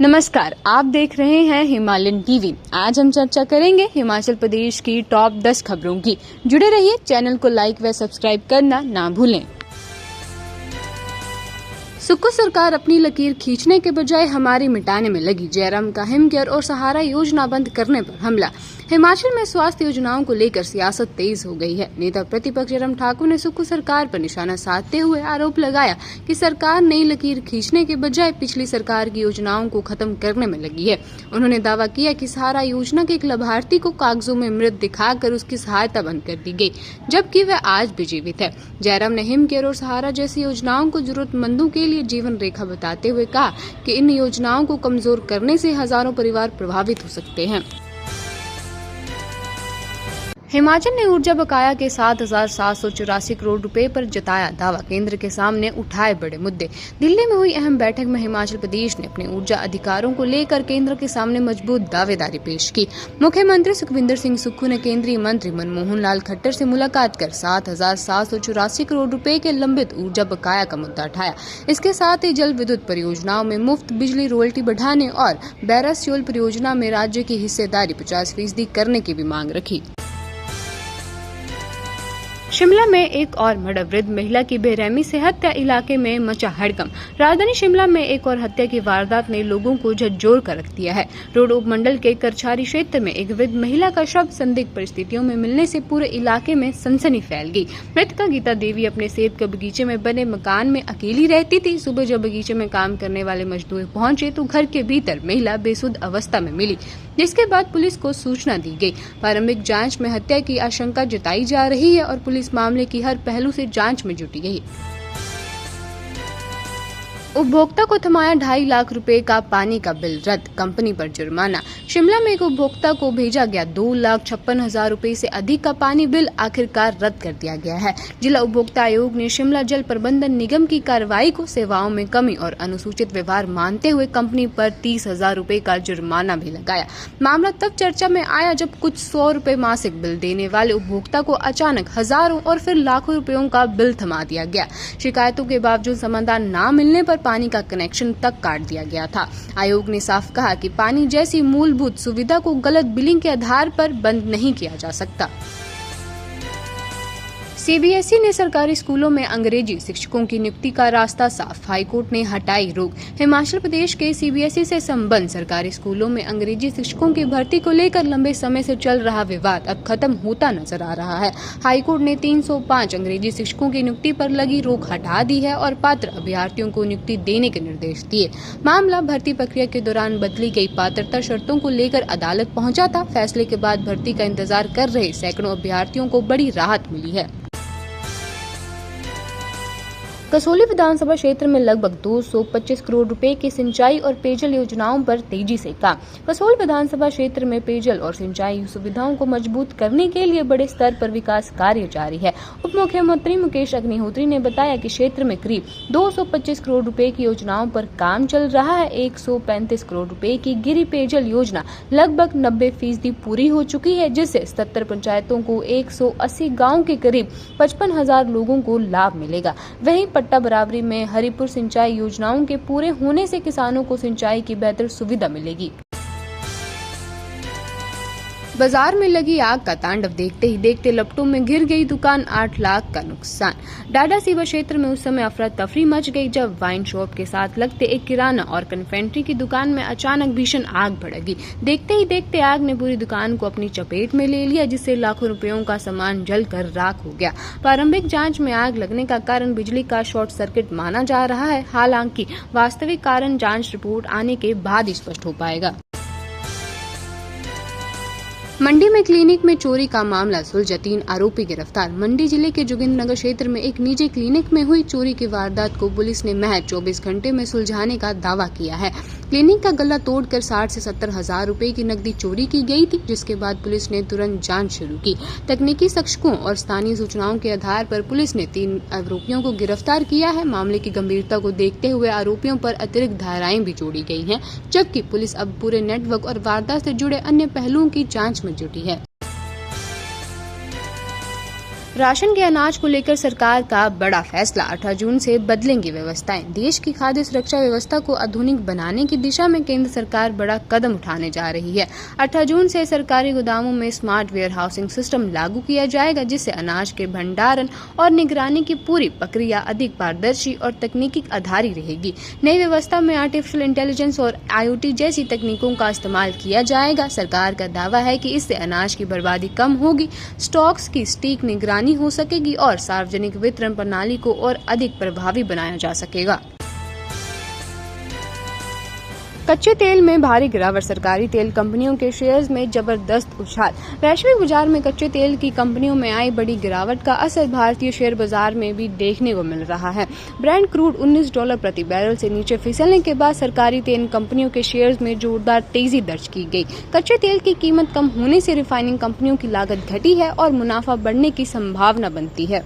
नमस्कार, आप देख रहे हैं हिमालयन टीवी। आज हम चर्चा करेंगे हिमाचल प्रदेश की टॉप 10 खबरों की। जुड़े रहिए, चैनल को लाइक व सब्सक्राइब करना ना भूलें। सुक्खू सरकार अपनी लकीर खींचने के बजाय हमारी मिटाने में लगी। जयराम का हिमकेयर और सहारा योजना बंद करने पर हमला। हिमाचल में स्वास्थ्य योजनाओं को लेकर सियासत तेज हो गई है। नेता प्रतिपक्ष जयराम ठाकुर ने सुक्खू सरकार पर निशाना साधते हुए आरोप लगाया कि सरकार नई लकीर खींचने के बजाय पिछली सरकार की योजनाओं को खत्म करने में लगी है। उन्होंने दावा किया कि सहारा योजना के एक लाभार्थी को कागजों में मृत दिखाकर उसकी सहायता बंद कर दी गई, जबकि वह आज भी जीवित है। जयराम ने हिमकेयर और सहारा जैसी योजनाओं को जरूरतमंदों के लिए जीवन रेखा बताते हुए कहा कि इन योजनाओं को कमजोर करने से हजारों परिवार प्रभावित हो सकते हैं। हिमाचल ने ऊर्जा बकाया के 7,784 करोड़ रुपए पर जताया दावा। केंद्र के सामने उठाए बड़े मुद्दे। दिल्ली में हुई अहम बैठक में हिमाचल प्रदेश ने अपने ऊर्जा अधिकारों को लेकर केंद्र के सामने मजबूत दावेदारी पेश की। मुख्यमंत्री सुखविंदर सिंह सुक्खू ने केंद्रीय मंत्री मनमोहन लाल खट्टर से मुलाकात कर 7,784 करोड़ रुपए के लंबित ऊर्जा बकाया का मुद्दा उठाया। इसके साथ ही जल विद्युत परियोजनाओं में मुफ्त बिजली रॉयल्टी बढ़ाने और बैरस-योल परियोजना में राज्य की हिस्सेदारी 50% करने की भी मांग रखी। शिमला में एक और मर्डर। वृद्ध महिला की बेरहमी से हत्या, इलाके में मचा हड़कंप। राजधानी शिमला में एक और हत्या की वारदात ने लोगों को झकझोर कर रख दिया है। रोड उपमंडल के करछारी क्षेत्र में एक वृद्ध महिला का शव संदिग्ध परिस्थितियों में मिलने से पूरे इलाके में सनसनी फैल गई। मृतका गीता देवी अपने सेब के बगीचे में बने मकान में अकेली रहती थी। सुबह जब बगीचे में काम करने वाले मजदूर पहुंचे तो घर के भीतर महिला बेसुध अवस्था में मिली, जिसके बाद पुलिस को सूचना दी गई। प्रारंभिक जांच में हत्या की आशंका जताई जा रही है और पुलिस मामले की हर पहलू से जांच में जुटी है। उपभोक्ता को थमाया 2.5 लाख रुपए का पानी का बिल रद्द, कंपनी पर जुर्माना। शिमला में एक उपभोक्ता को भेजा गया 2,56,000 रुपए से अधिक का पानी बिल आखिरकार रद्द कर दिया गया है। जिला उपभोक्ता आयोग ने शिमला जल प्रबंधन निगम की कार्रवाई को सेवाओं में कमी और अनुसूचित व्यवहार मानते हुए कंपनी पर 30,000 रुपए का जुर्माना भी लगाया। मामला तब चर्चा में आया जब कुछ 100 रुपए मासिक बिल देने वाले उपभोक्ता को अचानक हजारों और फिर लाखों रुपयों का बिल थमा दिया गया। शिकायतों के बावजूद समाधान न मिलने पर पानी का कनेक्शन तक काट दिया गया था। आयोग ने साफ कहा कि पानी जैसी मूलभूत सुविधा को गलत बिलिंग के आधार पर बंद नहीं किया जा सकता। सीबीएसई ने सरकारी स्कूलों में अंग्रेजी शिक्षकों की नियुक्ति का रास्ता साफ। हाईकोर्ट ने हटाई रोक। हिमाचल प्रदेश के सीबीएसई से संबंध सरकारी स्कूलों में अंग्रेजी शिक्षकों की भर्ती को लेकर लंबे समय से चल रहा विवाद अब खत्म होता नजर आ रहा है। हाईकोर्ट ने 305 अंग्रेजी शिक्षकों की नियुक्ति पर लगी रोक हटा दी है और पात्र अभ्यर्थियों को नियुक्ति देने के निर्देश दिए। मामला भर्ती प्रक्रिया के दौरान बदली गई पात्रता शर्तों को लेकर अदालत पहुंचा था। फैसले के बाद भर्ती का इंतजार कर रहे सैकड़ों अभ्यर्थियों को बड़ी राहत मिली है। कसोली विधानसभा क्षेत्र में लगभग 225 करोड़ रुपए की सिंचाई और पेयजल योजनाओं पर तेजी से काम। कसोली विधानसभा क्षेत्र में पेयजल और सिंचाई सुविधाओं को मजबूत करने के लिए बड़े स्तर पर विकास कार्य जारी है। उप मुख्यमंत्री मुकेश अग्निहोत्री ने बताया कि क्षेत्र में करीब 225 करोड़ रुपए की योजनाओं पर काम चल रहा है। 135 करोड़ रुपए की गिरी पेयजल योजना लगभग 90% पूरी हो चुकी है, जिससे 77 पंचायतों को 180 गाँव के करीब 55,000 लोगों को लाभ मिलेगा। वहीं पट्टा बराबरी में हरिपुर सिंचाई योजनाओं के पूरे होने से किसानों को सिंचाई की बेहतर सुविधा मिलेगी। बाजार में लगी आग का तांडव। देखते ही देखते लपटों में घिर गई दुकान, 8 लाख का नुकसान। डाडा सीवा क्षेत्र में उस समय अफरा तफरी मच गई जब वाइन शॉप के साथ लगते एक किराना और कन्फेक्शनरी की दुकान में अचानक भीषण आग भड़क। देखते ही देखते आग ने पूरी दुकान को अपनी चपेट में ले लिया, जिससे लाखों रुपयों का सामान जलकर राख हो गया। प्रारंभिक जांच में आग लगने का कारण बिजली का शॉर्ट सर्किट माना जा रहा है। हालांकि वास्तविक कारण जांच रिपोर्ट आने के बाद ही स्पष्ट हो पाएगा। मंडी में क्लिनिक में चोरी का मामला सुलझा, 3 आरोपी गिरफ्तार। मंडी जिले के जोगिंद्रनगर क्षेत्र में एक निजी क्लिनिक में हुई चोरी की वारदात को पुलिस ने महज 24 घंटे में सुलझाने का दावा किया है। क्लिनिक का गला तोड़कर 60 से 70 हजार रुपए की नकदी चोरी की गई थी, जिसके बाद पुलिस ने तुरंत जांच शुरू की। तकनीकी शख्सों और स्थानीय सूचनाओं के आधार पर पुलिस ने 3 आरोपियों को गिरफ्तार किया है। मामले की गंभीरता को देखते हुए आरोपियों पर अतिरिक्त धाराएं भी जोड़ी गई हैं, जबकि पुलिस अब पूरे नेटवर्क और वारदात से जुड़े अन्य पहलुओं की जांच में जुटी है। राशन के अनाज को लेकर सरकार का बड़ा फैसला, 18 जून से बदलेंगी व्यवस्थाएं। देश की खाद्य सुरक्षा व्यवस्था को आधुनिक बनाने की दिशा में केंद्र सरकार बड़ा कदम उठाने जा रही है। 18 जून से सरकारी गोदामों में स्मार्ट वेयर हाउसिंग सिस्टम लागू किया जाएगा, जिससे अनाज के भंडारण और निगरानी की पूरी प्रक्रिया अधिक पारदर्शी और तकनीकी आधारित रहेगी। नई व्यवस्था में आर्टिफिशियल इंटेलिजेंस और IoT जैसी तकनीकों का इस्तेमाल किया जाएगा। सरकार का दावा है कि इससे अनाज की बर्बादी कम होगी, स्टॉक्स की सटीक निगरानी हो सकेगी और सार्वजनिक वितरण प्रणाली को और अधिक प्रभावी बनाया जा सकेगा। कच्चे तेल में भारी गिरावट, सरकारी तेल कंपनियों के शेयर्स में जबरदस्त उछाल। वैश्विक बाजार में कच्चे तेल की कंपनियों में आई बड़ी गिरावट का असर भारतीय शेयर बाजार में भी देखने को मिल रहा है। ब्रेंट क्रूड $19 प्रति बैरल से नीचे फिसलने के बाद सरकारी तेल कंपनियों के शेयर्स में जोरदार तेजी दर्ज की गई। कच्चे तेल की कीमत कम होने से रिफाइनिंग कंपनियों की लागत घटी है और मुनाफा बढ़ने की संभावना बनती है।